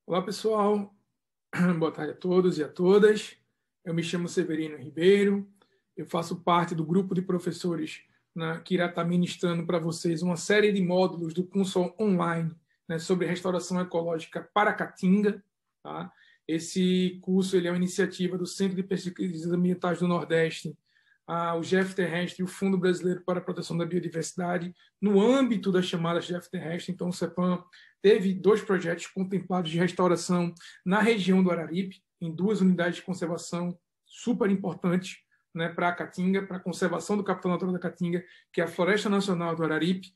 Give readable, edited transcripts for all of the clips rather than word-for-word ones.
Olá, pessoal. Boa tarde a todos e a todas. Eu me chamo Severino Ribeiro. Eu faço parte do grupo de professores que irá estar ministrando para vocês uma série de módulos do curso online, sobre restauração ecológica para Caatinga. Tá? Esse curso ele é uma iniciativa do Centro de Pesquisas Ambientais do Nordeste, o GF Terrestre e o Fundo Brasileiro para a Proteção da Biodiversidade, no âmbito das chamadas GF Terrestre. Então, o CEPAM teve 2 projetos contemplados de restauração na região do Araripe, em 2 unidades de conservação super importantes, para a Caatinga, para a conservação do capital natural da Caatinga, que é a Floresta Nacional do Araripe,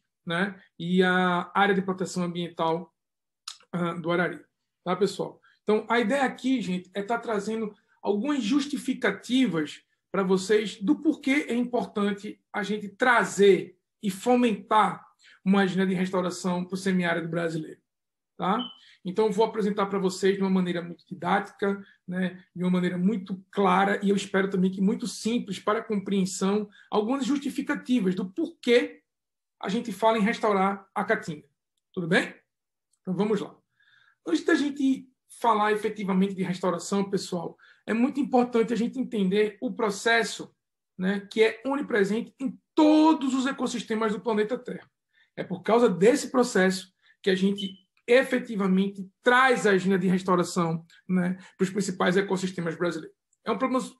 e a área de proteção ambiental do Araripe. Tá, pessoal? Então, a ideia aqui, gente, é estar trazendo algumas justificativas para vocês do porquê é importante a gente trazer e fomentar uma agenda de restauração para o semiárido brasileiro. Tá? Então, vou apresentar para vocês de uma maneira muito didática, de uma maneira muito clara, e eu espero também que muito simples para a compreensão, algumas justificativas do porquê a gente fala em restaurar a Caatinga. Tudo bem? Então, vamos lá. Antes da gente falar efetivamente de restauração, pessoal, é muito importante a gente entender o processo, que é onipresente em todos os ecossistemas do planeta Terra. É por causa desse processo que a gente efetivamente traz a agenda de restauração para os principais ecossistemas brasileiros. É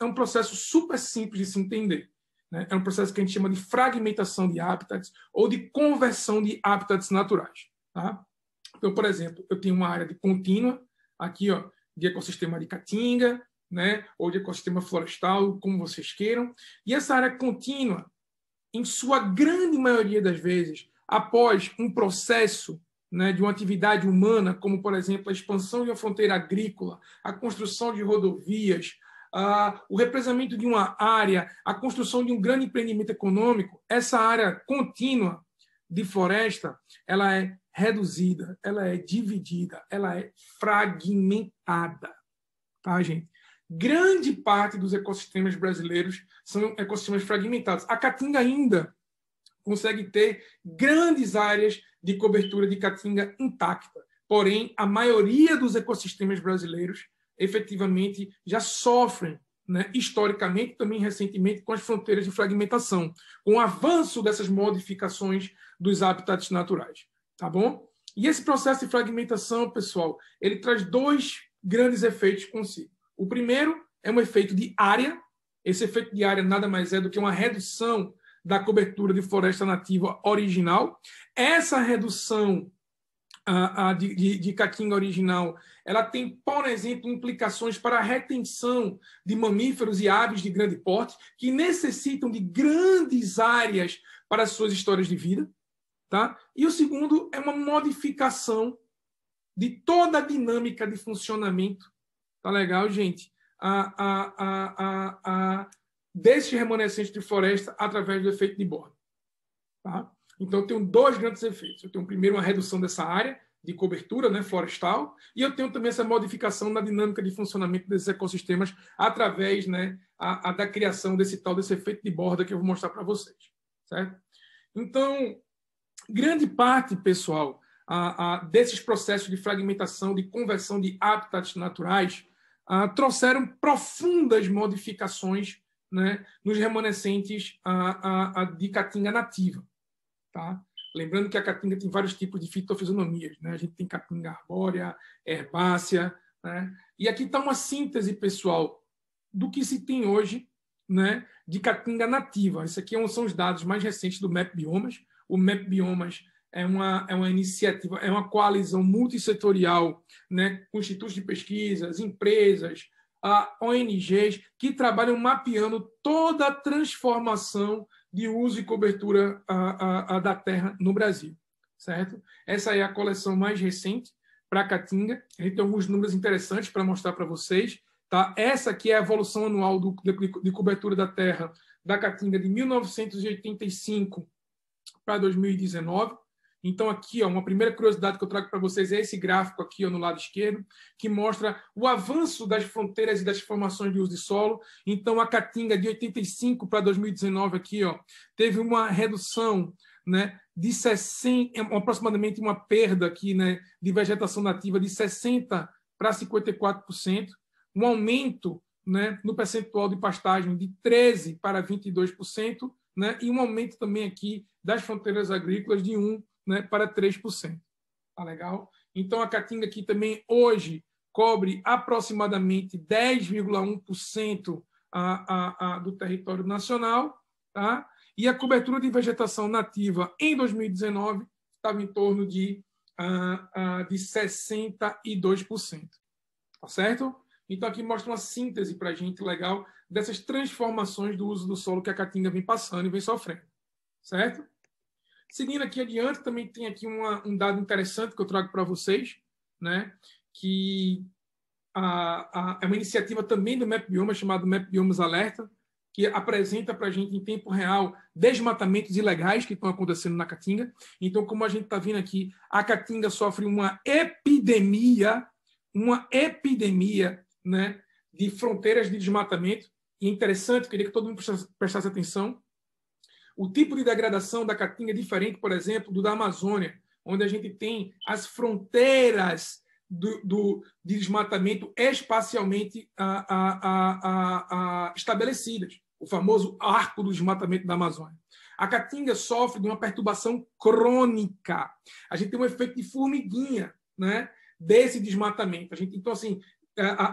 um processo super simples de se entender. É um processo que a gente chama de fragmentação de hábitats ou de conversão de hábitats naturais. Tá? Então, por exemplo, eu tenho uma área de contínua, aqui, de ecossistema de Caatinga, ou de ecossistema florestal, como vocês queiram. E essa área contínua, em sua grande maioria das vezes, após um processo de uma atividade humana, como, por exemplo, a expansão de uma fronteira agrícola, a construção de rodovias, o represamento de uma área, a construção de um grande empreendimento econômico, essa área contínua de floresta, ela é reduzida, ela é dividida, ela é fragmentada. Tá, gente? Grande parte dos ecossistemas brasileiros são ecossistemas fragmentados. A Caatinga ainda consegue ter grandes áreas de cobertura de Caatinga intacta. Porém, a maioria dos ecossistemas brasileiros efetivamente já sofrem, historicamente, também recentemente, com as fronteiras de fragmentação, com o avanço dessas modificações dos habitats naturais. Tá bom? E esse processo de fragmentação, pessoal, ele traz 2 grandes efeitos consigo. O primeiro é um efeito de área. Esse efeito de área nada mais é do que uma redução da cobertura de floresta nativa original. Essa redução de Caatinga original, ela tem, por exemplo, implicações para a retenção de mamíferos e aves de grande porte que necessitam de grandes áreas para as suas histórias de vida. Tá? E o segundo é uma modificação de toda a dinâmica de funcionamento. Tá legal, gente? Desses remanescentes de floresta através do efeito de Born. Tá? Então, eu tenho 2 grandes efeitos. Eu tenho, primeiro, uma redução dessa área de cobertura florestal, e eu tenho também essa modificação na dinâmica de funcionamento desses ecossistemas através da criação desse efeito de borda que eu vou mostrar para vocês. Certo? Então, grande parte, pessoal, desses processos de fragmentação, de conversão de habitats naturais, trouxeram profundas modificações nos remanescentes de Caatinga nativa. Tá? Lembrando que a Caatinga tem vários tipos de fitofisionomias. A gente tem Caatinga arbórea, herbácea. E aqui está uma síntese, pessoal, do que se tem hoje de Caatinga nativa. Isso aqui são os dados mais recentes do MAP Biomas. O MAP Biomas é uma iniciativa, é uma coalizão multissetorial, com institutos de pesquisas, empresas, ONGs, que trabalham mapeando toda a transformação de uso e cobertura da terra no Brasil. Certo? Essa é a coleção mais recente para a Caatinga. A gente tem alguns números interessantes para mostrar para vocês. Tá? Essa aqui é a evolução anual de cobertura da terra da Caatinga de 1985 para 2019. Então, aqui, uma primeira curiosidade que eu trago para vocês é esse gráfico aqui no lado esquerdo, que mostra o avanço das fronteiras e das formações de uso de solo. Então, a Caatinga, de 85 para 2019, aqui, teve uma redução de 60, aproximadamente uma perda aqui, de vegetação nativa de 60 para 54%, um aumento, né, no percentual de pastagem de 13% para 22%, né, e um aumento também aqui das fronteiras agrícolas de 1%, né, para 3%. Tá legal? Então, a Caatinga aqui também hoje cobre aproximadamente 10,1% do território nacional, tá? E a cobertura de vegetação nativa em 2019 estava em torno de 62%. Tá certo? Então, aqui mostra uma síntese para a gente legal dessas transformações do uso do solo que a Caatinga vem passando e vem sofrendo. Certo? Seguindo aqui adiante, também tem aqui um dado interessante que eu trago para vocês, né? Que é uma iniciativa também do MapBiomas, chamado MapBiomas Alerta, que apresenta para a gente em tempo real desmatamentos ilegais que estão acontecendo na Caatinga. Então, como a gente está vendo aqui, a Caatinga sofre uma epidemia, né, de fronteiras de desmatamento. E é interessante, queria que todo mundo prestasse atenção. O tipo de degradação da Caatinga é diferente, por exemplo, do da Amazônia, onde a gente tem as fronteiras de desmatamento espacialmente estabelecidas, o famoso arco do desmatamento da Amazônia. A Caatinga sofre de uma perturbação crônica. A gente tem um efeito de formiguinha, né, desse desmatamento. Então, assim,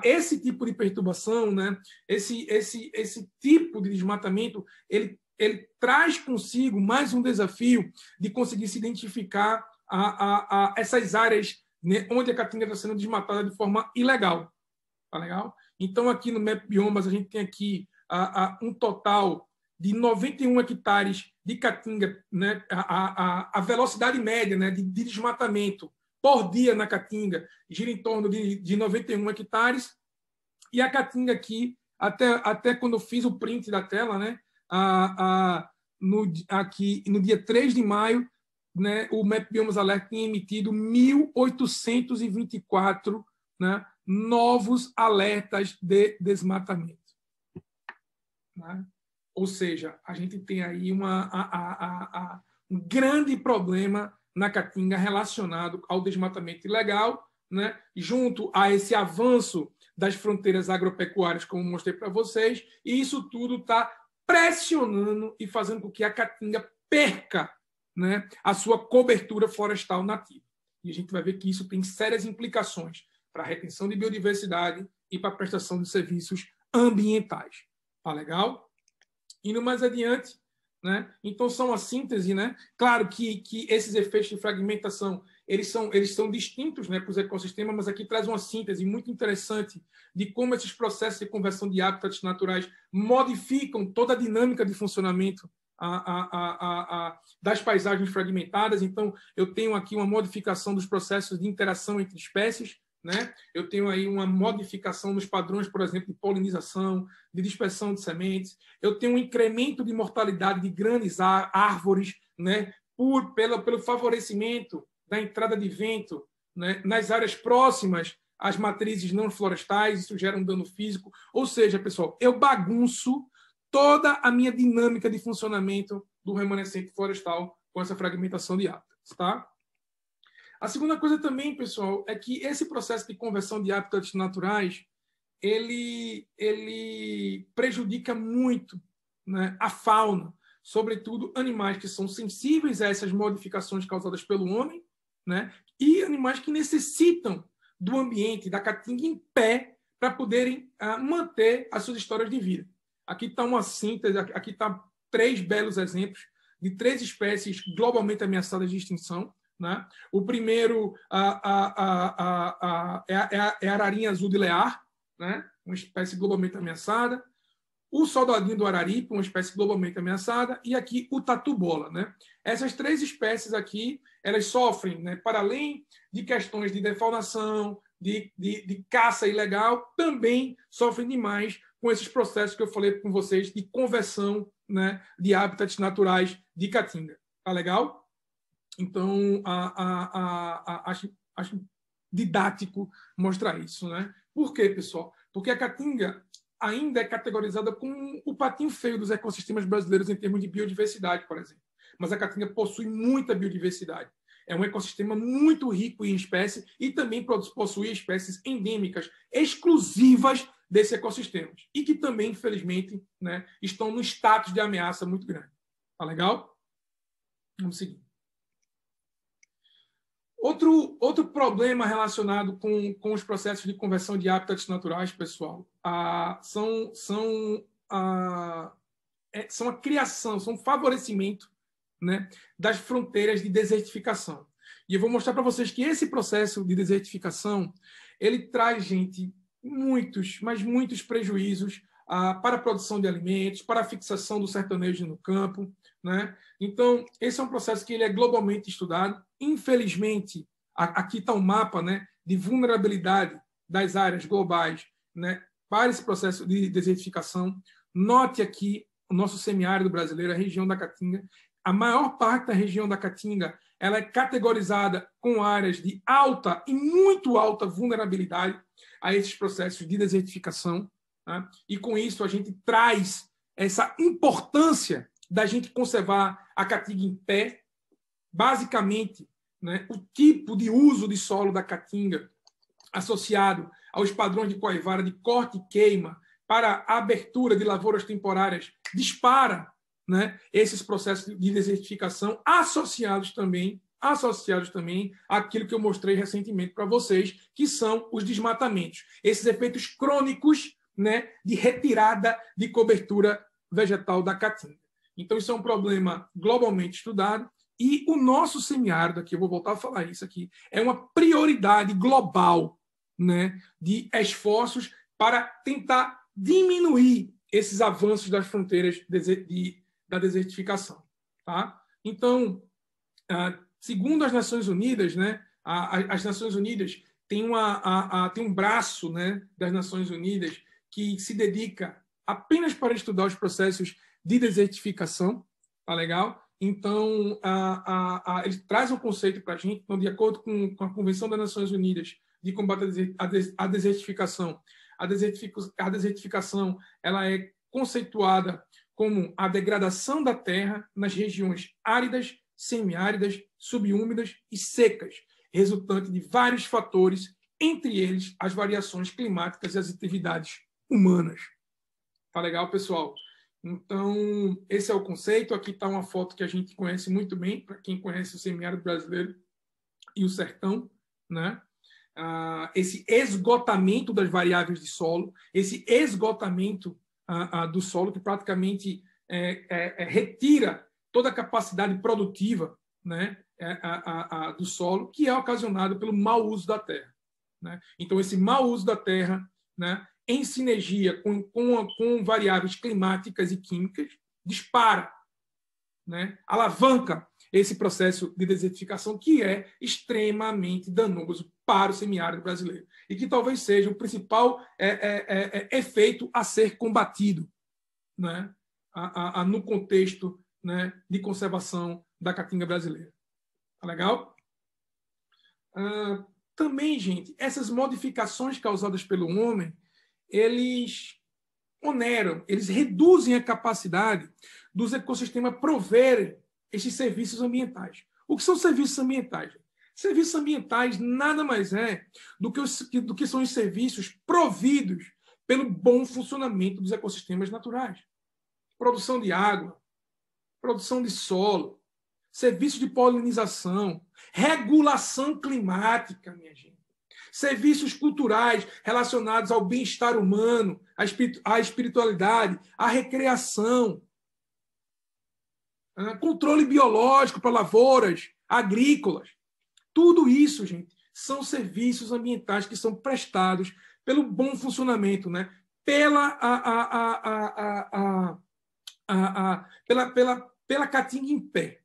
esse tipo de perturbação, né, esse tipo de desmatamento, ele traz consigo mais um desafio de conseguir se identificar essas áreas, né, onde a Caatinga está sendo desmatada de forma ilegal. Tá legal? Então, aqui no MapBiomas, a gente tem aqui um total de 91 hectares de Caatinga, né, a velocidade média, né, de desmatamento por dia na Caatinga gira em torno de 91 hectares. E a Caatinga aqui, até quando eu fiz o print da tela, né, aqui no dia 3 de maio, né, o MapBiomas Alert tinha emitido 1.824, né, novos alertas de desmatamento. Né? Ou seja, a gente tem aí um grande problema na Caatinga relacionado ao desmatamento ilegal, né, junto a esse avanço das fronteiras agropecuárias, como mostrei para vocês, e isso tudo está pressionando e fazendo com que a Caatinga perca, né, a sua cobertura florestal nativa. E a gente vai ver que isso tem sérias implicações para a retenção de biodiversidade e para a prestação de serviços ambientais. Tá legal? Indo mais adiante, né? Então, são a síntese, né? Claro que esses efeitos de fragmentação eles são distintos, né, para os ecossistemas, mas aqui traz uma síntese muito interessante de como esses processos de conversão de hábitats naturais modificam toda a dinâmica de funcionamento das paisagens fragmentadas. Então, eu tenho aqui uma modificação dos processos de interação entre espécies, né? Eu tenho aí uma modificação nos padrões, por exemplo, de polinização, de dispersão de sementes. Eu tenho um incremento de mortalidade de grandes árvores, né? Pelo favorecimento da entrada de vento, né, nas áreas próximas às matrizes não florestais, isso gera um dano físico. Ou seja, pessoal, eu bagunço toda a minha dinâmica de funcionamento do remanescente florestal com essa fragmentação de hábitats. Tá? A segunda coisa também, pessoal, é que esse processo de conversão de hábitats naturais ele prejudica muito, né, a fauna, sobretudo animais que são sensíveis a essas modificações causadas pelo homem, né, e animais que necessitam do ambiente, da Caatinga em pé, para poderem manter as suas histórias de vida. Aqui está uma síntese, aqui está 3 belos exemplos de 3 espécies globalmente ameaçadas de extinção. Né? O primeiro é a ararinha azul de Lear, né? Uma espécie globalmente ameaçada. O soldadinho do araripe, uma espécie globalmente ameaçada, e aqui o tatu-bola, né? Essas 3 espécies aqui, elas sofrem, né, para além de questões de defaunação, de caça ilegal, também sofrem demais com esses processos que eu falei com vocês de conversão, né, de hábitats naturais de Caatinga. Tá legal? Então, acho didático mostrar isso, né? Por quê, pessoal? Porque a Caatinga ainda é categorizada como o patinho feio dos ecossistemas brasileiros em termos de biodiversidade, por exemplo. Mas a Caatinga possui muita biodiversidade. É um ecossistema muito rico em espécies e também possui espécies endêmicas exclusivas desse ecossistema e que também, infelizmente, né, estão no status de ameaça muito grande. Tá legal? Vamos seguir. Outro problema relacionado com os processos de conversão de hábitats naturais, pessoal, são a criação, são o favorecimento, né, das fronteiras de desertificação. E eu vou mostrar para vocês que esse processo de desertificação ele traz, gente, muitos prejuízos para a produção de alimentos, para a fixação do sertanejo no campo, né? Então, esse é um processo que ele é globalmente estudado. Infelizmente, aqui está um mapa, né, de vulnerabilidade das áreas globais, né, para esse processo de desertificação. Note aqui o nosso semiárido brasileiro, a região da Caatinga. A maior parte da região da Caatinga ela é categorizada com áreas de alta e muito alta vulnerabilidade a esses processos de desertificação. Né? E com isso a gente traz essa importância da gente conservar a Caatinga em pé. Basicamente, né, o tipo de uso de solo da Caatinga associado aos padrões de Coivara de corte e queima para a abertura de lavouras temporárias dispara, né, esses processos de desertificação associados também àquilo que eu mostrei recentemente para vocês, que são os desmatamentos. Esses efeitos crônicos, né, de retirada de cobertura vegetal da Caatinga. Então, isso é um problema globalmente estudado e o nosso semiárido, aqui eu vou voltar a falar isso aqui, é uma prioridade global, né, de esforços para tentar diminuir esses avanços das fronteiras da desertificação. Tá? Então, segundo as Nações Unidas, né, as Nações Unidas têm um braço, né, das Nações Unidas que se dedica apenas para estudar os processos de desertificação. Tá legal? Então, ele traz um conceito para a gente, então, de acordo com a Convenção das Nações Unidas de combate à desertificação. A desertificação ela é conceituada como a degradação da terra nas regiões áridas, semiáridas, subúmidas e secas, resultante de vários fatores, entre eles as variações climáticas e as atividades humanas. Tá legal, pessoal? Então, esse é o conceito. Aqui está uma foto que a gente conhece muito bem, para quem conhece o semiárido brasileiro e o sertão, né? Esse esgotamento das variáveis de solo, esse esgotamento do solo que praticamente retira toda a capacidade produtiva, né, do solo, que é ocasionado pelo mau uso da terra. Né? Então, esse mau uso da terra, né, em sinergia com variáveis climáticas e químicas, dispara, né, alavanca esse processo de desertificação que é extremamente danoso para o semiárido brasileiro e que talvez seja o principal efeito a ser combatido, né, no contexto, né, de conservação da Caatinga brasileira. Tá legal? Também, gente, essas modificações causadas pelo homem, eles oneram, eles reduzem a capacidade dos ecossistemas proverem esses serviços ambientais. O que são serviços ambientais? Serviços ambientais nada mais é do que são os serviços providos pelo bom funcionamento dos ecossistemas naturais. Produção de água, produção de solo, serviços de polinização, regulação climática, minha gente. Serviços culturais relacionados ao bem-estar humano, à espiritualidade, à recreação, controle biológico para lavouras agrícolas. Tudo isso, gente, são serviços ambientais que são prestados pelo bom funcionamento, né? pela Caatinga em pé.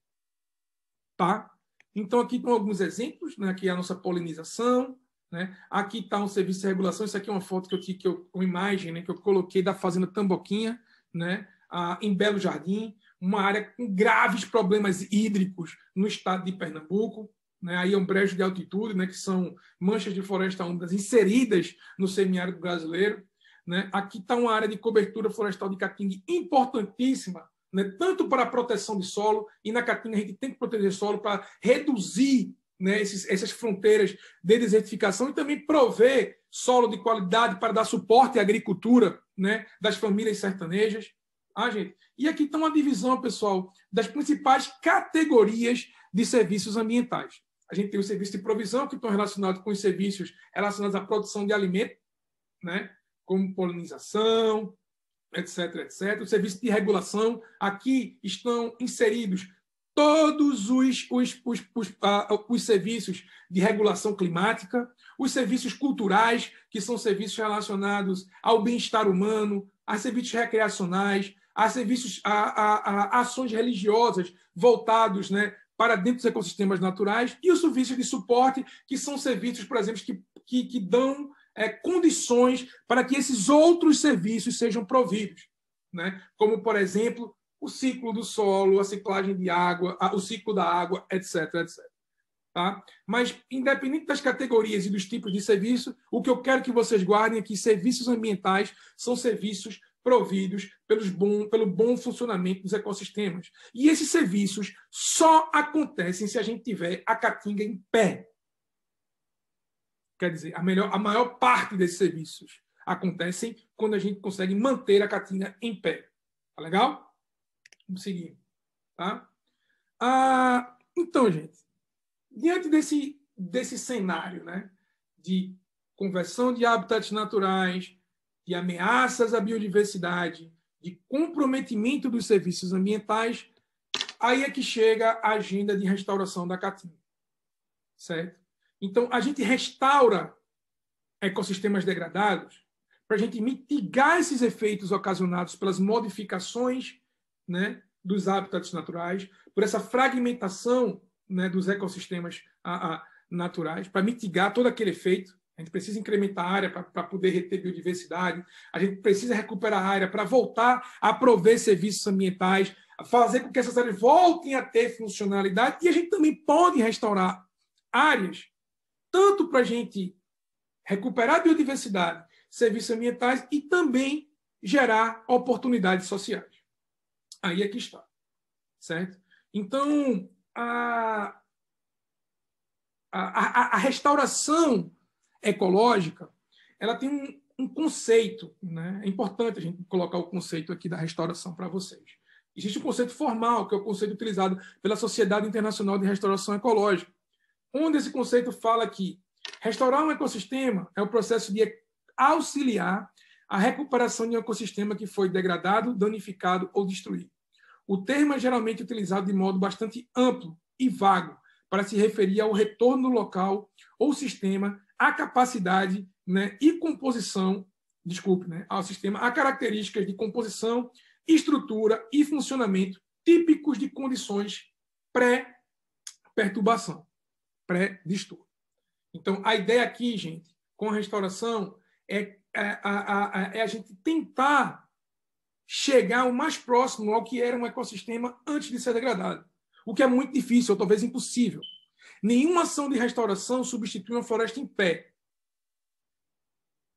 Tá? Então, aqui estão alguns exemplos, né? Aqui é a nossa polinização, né? Aqui está um serviço de regulação. Isso aqui é uma foto uma imagem, né, que eu coloquei da Fazenda Tamboquinha, né, em Belo Jardim, uma área com graves problemas hídricos no estado de Pernambuco. Né? Aí é um brejo de altitude, né, que são manchas de floresta úmidas inseridas no semiárido brasileiro. Né? Aqui está uma área de cobertura florestal de Caatinga importantíssima, né, tanto para a proteção de solo, e na Caatinga a gente tem que proteger solo para reduzir, né, essas fronteiras de desertificação e também prover solo de qualidade para dar suporte à agricultura, né, das famílias sertanejas. Gente? E aqui está uma divisão, pessoal, das principais categorias de serviços ambientais. A gente tem os serviços de provisão, que estão relacionados com os serviços relacionados à produção de alimento, né, como polinização, etc, etc. O serviço de regulação, aqui estão inseridos todos os serviços de regulação climática, os serviços culturais, que são serviços relacionados ao bem-estar humano, a serviços recreacionais, a serviços, a ações religiosas voltados, né, para dentro dos ecossistemas naturais, e os serviços de suporte, que são serviços, por exemplo, que dão condições para que esses outros serviços sejam providos, né? Como, por exemplo, o ciclo do solo, a ciclagem de água, o ciclo da água, etc, etc. Tá? Mas, independente das categorias e dos tipos de serviço, o que eu quero que vocês guardem é que serviços ambientais são serviços providos pelo bom funcionamento dos ecossistemas. E esses serviços só acontecem se a gente tiver a Caatinga em pé. Quer dizer, a maior parte desses serviços acontecem quando a gente consegue manter a Caatinga em pé. Tá legal? Vamos seguir. Tá? Então, gente, diante desse cenário, né, de conversão de habitats naturais, de ameaças à biodiversidade, de comprometimento dos serviços ambientais, aí é que chega a agenda de restauração da Caatinga. Certo? Então, a gente restaura ecossistemas degradados para a gente mitigar esses efeitos ocasionados pelas modificações, né, dos habitats naturais, por essa fragmentação, né, dos ecossistemas naturais, para mitigar todo aquele efeito. A gente precisa incrementar a área para poder reter biodiversidade, a gente precisa recuperar a área para voltar a prover serviços ambientais, fazer com que essas áreas voltem a ter funcionalidade, e a gente também pode restaurar áreas tanto para a gente recuperar a biodiversidade, serviços ambientais e também gerar oportunidades sociais. Aí é que está. Certo? Então, a restauração ecológica, ela tem um conceito, né? É importante a gente colocar o conceito aqui da restauração para vocês. Existe um conceito formal, que é o conceito utilizado pela Sociedade Internacional de Restauração Ecológica, onde esse conceito fala que restaurar um ecossistema é o processo de auxiliar a recuperação de um ecossistema que foi degradado, danificado ou destruído. O termo é geralmente utilizado de modo bastante amplo e vago para se referir ao retorno local ou sistema, à capacidade, né, e composição, ao sistema, a características de composição, estrutura e funcionamento típicos de condições pré-perturbação, pré-distúrbio. Então, a ideia aqui, gente, com a restauração, é a gente tentar chegar o mais próximo ao que era um ecossistema antes de ser degradado. O que é muito difícil, ou talvez impossível. Nenhuma ação de restauração substitui uma floresta em pé.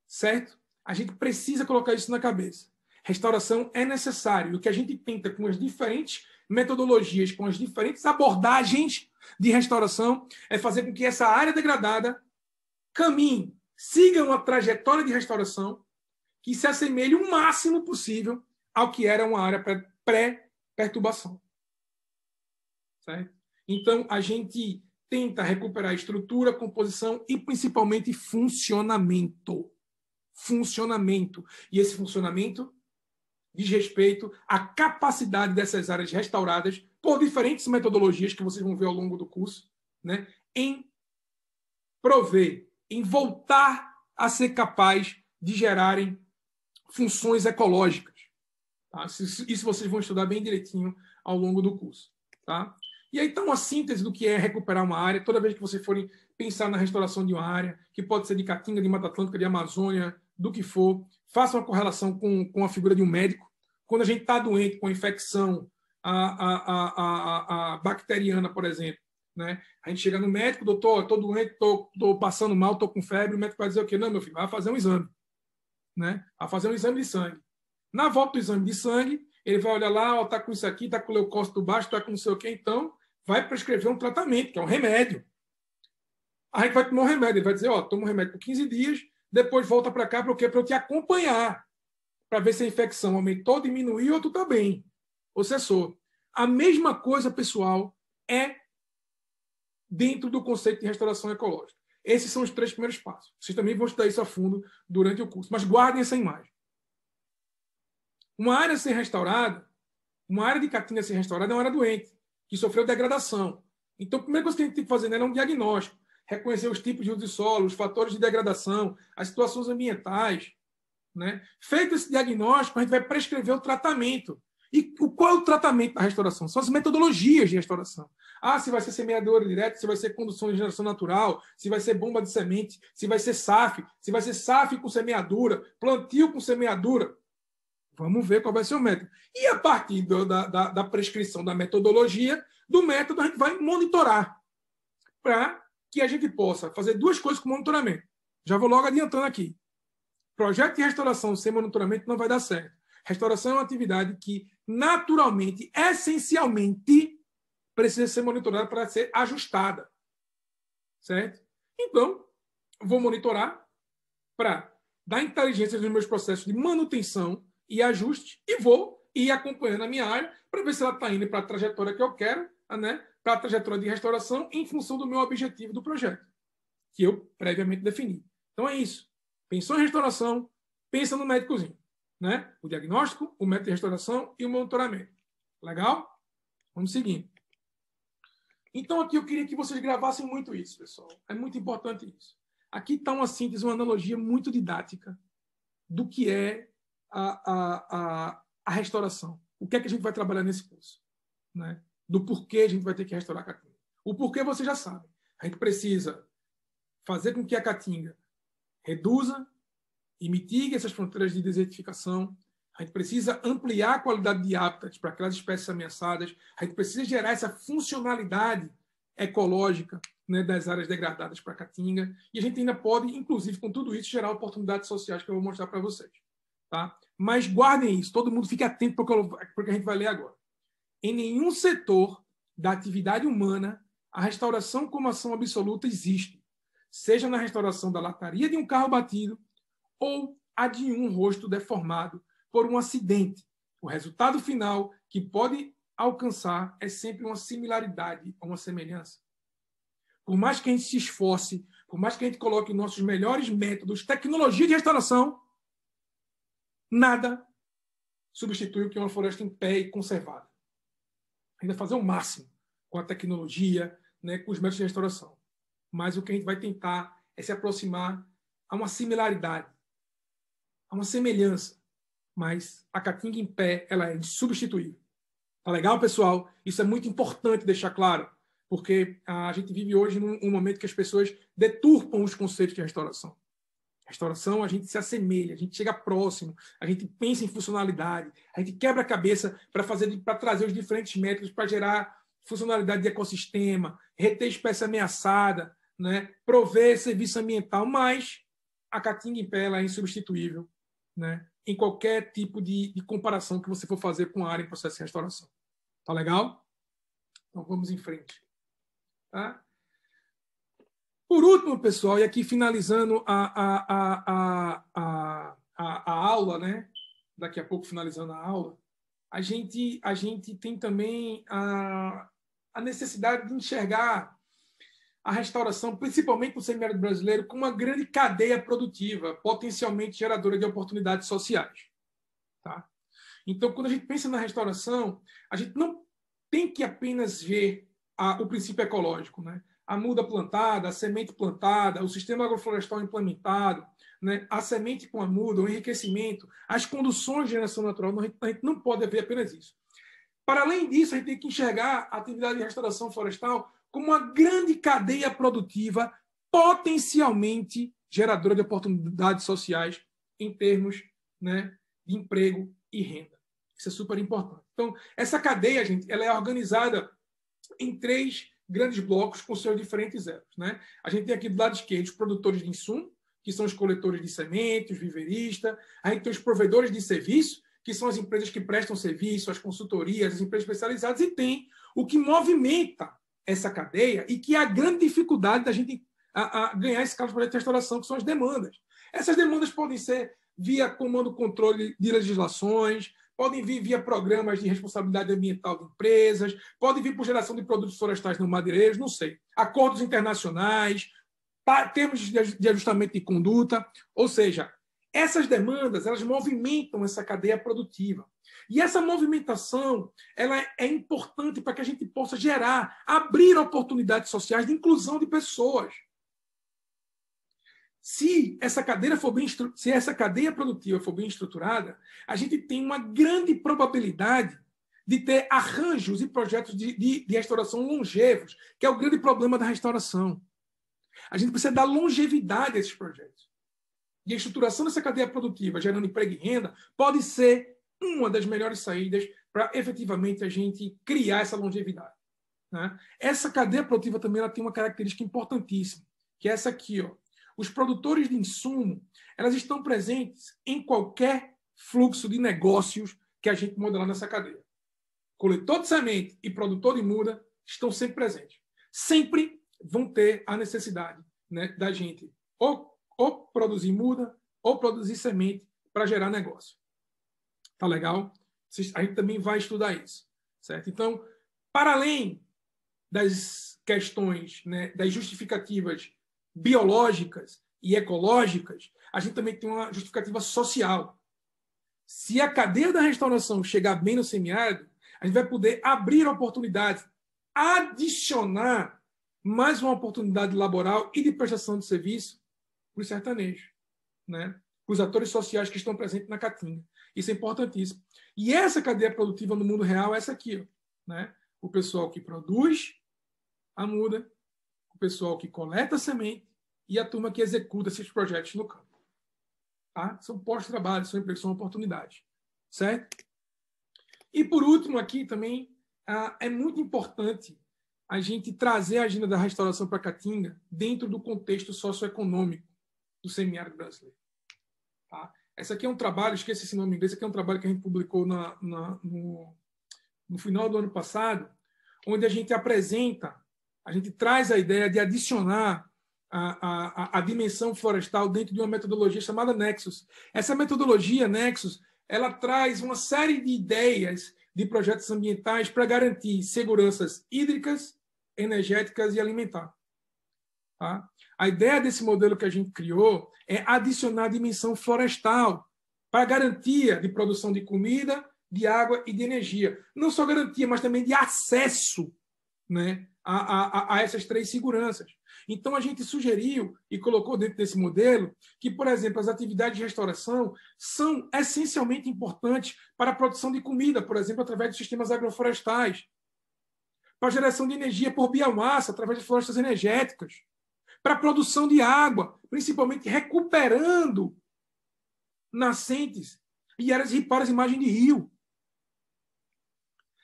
Certo? A gente precisa colocar isso na cabeça. Restauração é necessário. O que a gente tenta com as diferentes metodologias, com as diferentes abordagens de restauração, é fazer com que essa área degradada caminhe, siga uma trajetória de restauração que se assemelhe o máximo possível ao que era uma área pré-perturbação. Certo? Então, a gente tenta recuperar estrutura, composição e, principalmente, funcionamento. Funcionamento. E esse funcionamento diz respeito à capacidade dessas áreas restauradas por diferentes metodologias que vocês vão ver ao longo do curso, né, em prover, em voltar a ser capaz de gerarem funções ecológicas. Tá? Isso vocês vão estudar bem direitinho ao longo do curso. Tá? E aí está uma síntese do que é recuperar uma área. Toda vez que vocês forem pensar na restauração de uma área, que pode ser de Caatinga, de Mata Atlântica, de Amazônia, do que for, faça uma correlação com a figura de um médico. Quando a gente está doente com infecção a bacteriana, por exemplo, né? A gente chega no médico, doutor, estou doente, estou passando mal, estou com febre, o médico vai dizer o quê? Não, meu filho, vai fazer um exame. Né? Vai fazer um exame de sangue. Na volta do exame de sangue, Ele vai olhar lá, está com isso aqui, está com o leucócito baixo, está com não sei o quê, então vai prescrever um tratamento, que é um remédio. A gente vai tomar um remédio, ele vai dizer, toma um remédio por 15 dias, depois volta para cá para o quê? Para eu te acompanhar, para ver se a infecção aumentou, diminuiu ou tu está bem, ou cessou. A mesma coisa, pessoal, é dentro do conceito de restauração ecológica. Esses são os 3 primeiros passos. Vocês também vão estudar isso a fundo durante o curso, mas guardem essa imagem. Uma área a ser restaurada, uma área de caatinga a ser restaurada é uma área doente, que sofreu degradação. Então, a primeira coisa que a gente tem que fazer nela é um diagnóstico, reconhecer os tipos de uso de solo, os fatores de degradação, as situações ambientais. Né? Feito esse diagnóstico, a gente vai prescrever o tratamento. E qual é o tratamento da restauração? São as metodologias de restauração. Se vai ser semeadura direta, se vai ser condução de geração natural, se vai ser bomba de semente, se vai ser SAF, se vai ser SAF com semeadura, plantio com semeadura. Vamos ver qual vai ser o método. E a partir da prescrição da metodologia, do método, a gente vai monitorar para que a gente possa fazer 2 coisas com monitoramento. Já vou logo adiantando aqui. Projeto de restauração sem monitoramento não vai dar certo. Restauração é uma atividade que, naturalmente, essencialmente, precisa ser monitorada para ser ajustada. Certo? Então, vou monitorar para dar inteligência nos meus processos de manutenção e ajuste e vou ir acompanhando a minha área para ver se ela está indo para a trajetória que eu quero, né? Para a trajetória de restauração em função do meu objetivo do projeto, que eu previamente defini. Então é isso. Pensou em restauração, pensa no médicozinho. Né? O diagnóstico, o método de restauração e o monitoramento. Legal? Vamos seguindo. Então aqui eu queria que vocês gravassem muito isso, pessoal. É muito importante isso. Aqui está uma síntese, uma analogia muito didática do que é a restauração. O que é que a gente vai trabalhar nesse curso? Né? Do porquê a gente vai ter que restaurar a caatinga. O porquê você já sabe. A gente precisa fazer com que a caatinga reduza e mitigue essas fronteiras de desertificação. A gente precisa ampliar a qualidade de hábitats para aquelas espécies ameaçadas. A gente precisa gerar essa funcionalidade ecológica, né, das áreas degradadas para a caatinga. E a gente ainda pode, inclusive, com tudo isso, gerar oportunidades sociais que eu vou mostrar para vocês. Tá? Mas guardem isso, todo mundo fique atento para o que a gente vai ler agora. Em nenhum setor da atividade humana, a restauração como ação absoluta existe, seja na restauração da lataria de um carro batido ou a de um rosto deformado por um acidente. O resultado final que pode alcançar é sempre uma similaridade ou uma semelhança. Por mais que a gente se esforce, por mais que a gente coloque nossos melhores métodos, tecnologia de restauração, nada substitui o que uma floresta em pé e conservada. Ainda fazer o máximo com a tecnologia, né, com os métodos de restauração. Mas o que a gente vai tentar é se aproximar a uma similaridade, a uma semelhança. Mas a caatinga em pé, ela é insubstituível. Tá legal, pessoal? Isso é muito importante deixar claro, porque a gente vive hoje num momento que as pessoas deturpam os conceitos de restauração. Restauração, a gente se assemelha, a gente chega próximo, a gente pensa em funcionalidade, a gente quebra a cabeça para trazer os diferentes métodos para gerar funcionalidade de ecossistema, reter espécie ameaçada, né? Prover serviço ambiental, mas a caatinga em pé ela é insubstituível, né? Em qualquer tipo de comparação que você for fazer com a área em processo de restauração. Tá legal? Então vamos em frente. Tá? Por último, pessoal, e aqui finalizando a aula, né? Daqui a pouco finalizando a aula, a gente tem também a necessidade de enxergar a restauração, principalmente no semiárido brasileiro, como uma grande cadeia produtiva, potencialmente geradora de oportunidades sociais. Tá? Então, quando a gente pensa na restauração, a gente não tem que apenas ver o princípio ecológico, né? A muda plantada, a semente plantada, o sistema agroflorestal implementado, né? A semente com a muda, o enriquecimento, as conduções de geração natural, a gente não pode ver apenas isso. Para além disso, a gente tem que enxergar a atividade de restauração florestal como uma grande cadeia produtiva potencialmente geradora de oportunidades sociais em termos, né, de emprego e renda. Isso é super importante. Então, essa cadeia, gente, ela é organizada em 3 grandes blocos com seus diferentes elos. Né? A gente tem aqui do lado esquerdo os produtores de insumo, que são os coletores de sementes, os viveristas. A gente tem os provedores de serviço, que são as empresas que prestam serviço, as consultorias, as empresas especializadas, e tem o que movimenta essa cadeia e que é a grande dificuldade da gente a ganhar esse caso de projeto de restauração, que são as demandas. Essas demandas podem ser via comando controle de legislações, podem vir via programas de responsabilidade ambiental de empresas, podem vir por geração de produtos florestais não madeireiros, não sei. Acordos internacionais, termos de ajustamento de conduta, ou seja, essas demandas, elas movimentam essa cadeia produtiva. E essa movimentação, ela é importante para que a gente possa gerar, abrir oportunidades sociais de inclusão de pessoas. Se essa cadeia produtiva for bem estruturada, a gente tem uma grande probabilidade de ter arranjos e projetos de restauração longevos, que é o grande problema da restauração. A gente precisa dar longevidade a esses projetos. E a estruturação dessa cadeia produtiva, gerando emprego e renda, pode ser uma das melhores saídas para, efetivamente, a gente criar essa longevidade. Né? Essa cadeia produtiva também ela tem uma característica importantíssima, que é essa aqui. Ó. Os produtores de insumo, elas estão presentes em qualquer fluxo de negócios que a gente modelar nessa cadeia. Coletor de semente e produtor de muda estão sempre presentes. Sempre vão ter a necessidade, né, da gente ou produzir muda ou produzir semente para gerar negócio. Tá legal? A gente também vai estudar isso. Certo? Então, para além das questões, né, das justificativas biológicas e ecológicas, a gente também tem uma justificativa social. Se a cadeia da restauração chegar bem no semiárido, a gente vai poder abrir oportunidades, adicionar mais uma oportunidade laboral e de prestação de serviço para os sertanejos, né? Os atores sociais que estão presentes na Caatinga. Isso é importantíssimo. E essa cadeia produtiva no mundo real é essa aqui, ó, né? O pessoal que produz a muda, o pessoal que coleta a semente e a turma que executa esses projetos no campo. Tá? São postos de trabalho, são empregos, são oportunidades. Certo? E, por último, aqui também é muito importante a gente trazer a agenda da restauração para Caatinga dentro do contexto socioeconômico do semiárido brasileiro. Tá? Esse aqui é um trabalho, esqueci esse nome em inglês, esse aqui é um trabalho que a gente publicou no final do ano passado, onde a gente apresenta, a gente traz a ideia de adicionar a dimensão florestal dentro de uma metodologia chamada Nexus. Essa metodologia Nexus, ela traz uma série de ideias de projetos ambientais para garantir seguranças hídricas, energéticas e alimentar. Tá? A ideia desse modelo que a gente criou é adicionar a dimensão florestal para garantia de produção de comida, de água e de energia. Não só garantia, mas também de acesso, né, a essas três seguranças. Então, a gente sugeriu e colocou dentro desse modelo que, por exemplo, as atividades de restauração são essencialmente importantes para a produção de comida, por exemplo, através de sistemas agroflorestais, para a geração de energia por biomassa, através de florestas energéticas, para a produção de água, principalmente recuperando nascentes e áreas ripadas em margem de rio.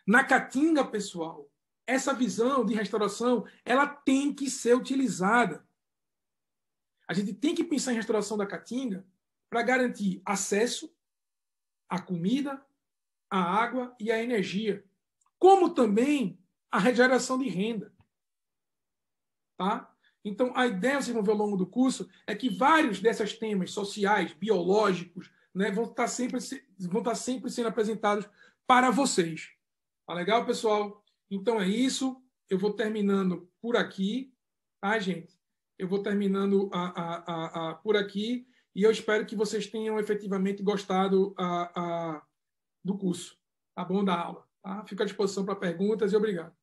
Na Caatinga, pessoal, essa visão de restauração ela tem que ser utilizada. A gente tem que pensar em restauração da Caatinga para garantir acesso à comida, à água e à energia, como também a regeneração de renda. Tá? Então, a ideia, vocês vão ver ao longo do curso, é que vários desses temas sociais, biológicos, né, vão estar sempre sendo apresentados para vocês. Tá legal, pessoal? Então é isso. Eu vou terminando por aqui, tá, gente? Eu vou terminando por aqui e eu espero que vocês tenham efetivamente gostado do curso, tá bom? Da aula. Tá? Fico à disposição para perguntas e obrigado.